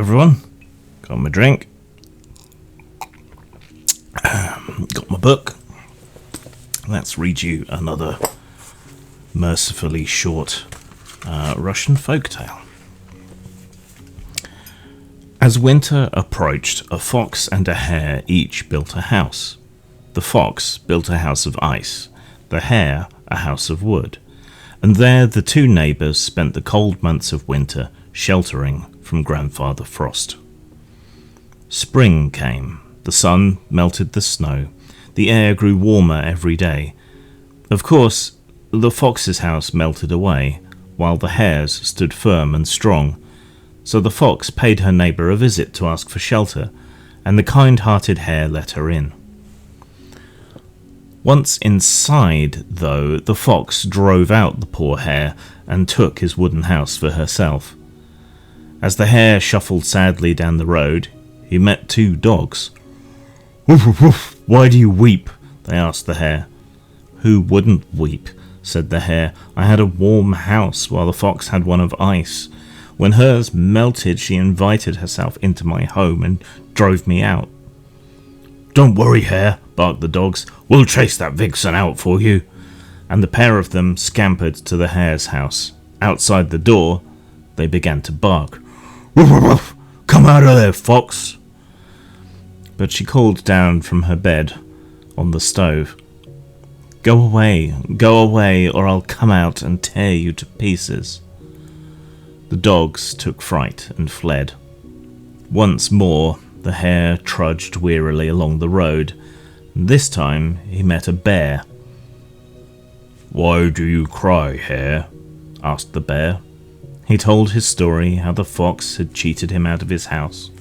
everyone. Got my drink. Got my book. Let's read you another mercifully short Russian folktale. As winter approached, a fox and a hare each built a house. The fox built a house of ice, the hare a house of wood, and there the two neighbours spent the cold months of winter sheltering from Grandfather Frost. Spring came, the sun melted the snow, the air grew warmer every day. Of course, the fox's house melted away, while the hare's stood firm and strong. So the fox paid her neighbour a visit to ask for shelter, and the kind-hearted hare let her in. Once inside, though, the fox drove out the poor hare and took his wooden house for herself. As the hare shuffled sadly down the road, he met two dogs. "Woof, woof, woof, why do you weep?" they asked the hare. "Who wouldn't weep?" said the hare. "I had a warm house, while the fox had one of ice. When hers melted, she invited herself into my home and drove me out." "Don't worry, hare," barked the dogs. "We'll chase that vixen out for you." And the pair of them scampered to the hare's house. Outside the door, they began to bark. "Woof, woof, woof. Come out of there, fox." But she called down from her bed on the stove, go away, or I'll come out and tear you to pieces." The dogs took fright and fled. Once more, the hare trudged wearily along the road. This time, he met a bear. "Why do you cry, hare?" asked the bear. He told his story, how the fox had cheated him out of his house.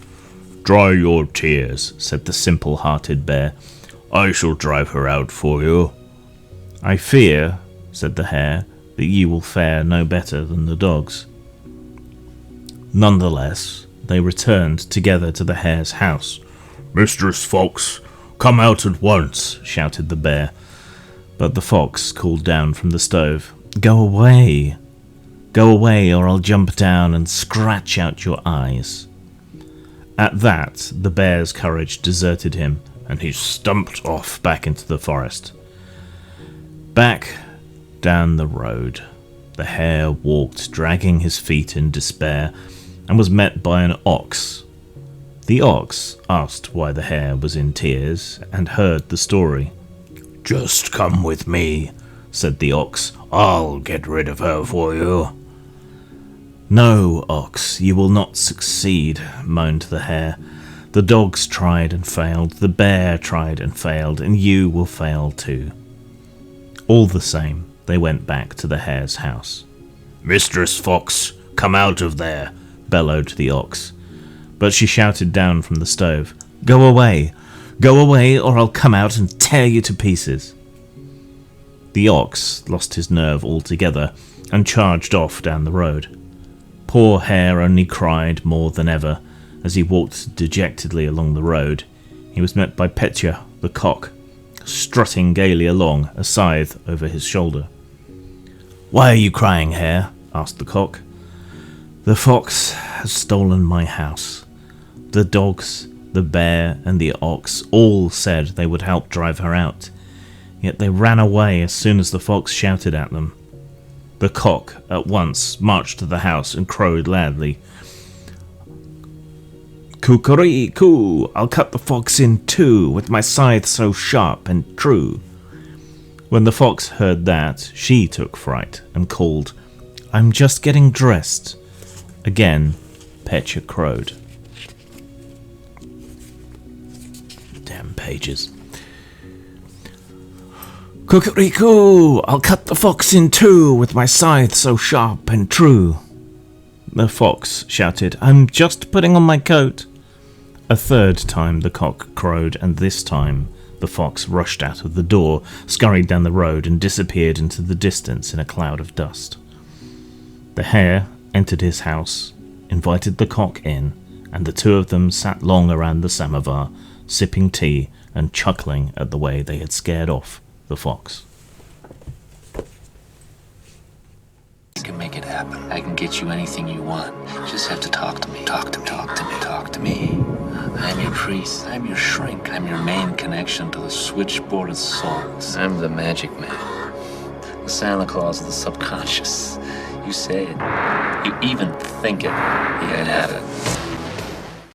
"Dry your tears," said the simple-hearted bear. "I shall drive her out for you." "I fear," said the hare, "that you will fare no better than the dogs." Nonetheless, they returned together to the hare's house. "Mistress Fox, come out at once," shouted the bear. But the fox called down from the stove, Go away, or I'll jump down and scratch out your eyes." At that, the bear's courage deserted him, and he stumped off back into the forest. Back down the road, the hare walked, dragging his feet in despair, and was met by an ox. The ox asked why the hare was in tears, and heard the story. "Just come with me," said the ox. "I'll get rid of her for you." "No, ox, you will not succeed," moaned the hare. "The dogs tried and failed, the bear tried and failed, and you will fail too." All the same, they went back to the hare's house. "Mistress Fox, come out of there," bellowed the ox. But she shouted down from the stove, Go away, or I'll come out and tear you to pieces." The ox lost his nerve altogether and charged off down the road. Poor hare only cried more than ever. As he walked dejectedly along the road, he was met by Petya, the cock, strutting gaily along, a scythe over his shoulder. "Why are you crying, hare?" asked the cock. "The fox has stolen my house. The dogs, the bear, and the ox all said they would help drive her out, yet they ran away as soon as the fox shouted at them." The cock at once marched to the house and crowed loudly, "Coo-coo-coo, I'll cut the fox in two with my scythe so sharp and true." When the fox heard that, she took fright and called, "I'm just getting dressed." Again, Petya crowed. Damn pages. "Coo-coo-coo, I'll cut the fox in two with my scythe so sharp and true." The fox shouted, "I'm just putting on my coat." A third time the cock crowed, and this time the fox rushed out of the door, scurried down the road, and disappeared into the distance in a cloud of dust. The hare entered his house, invited the cock in, and the two of them sat long around the samovar, sipping tea and chuckling at the way they had scared off the fox. You can make it happen. happen. I can get you anything you want. You just have to talk to me. Talk to me. Talk to me. Talk to me. I'm your priest. I'm your shrink. I'm your main connection to the switchboard of souls. I'm the magic man. The Santa Claus of the subconscious. You say it. You even think it. You can have it.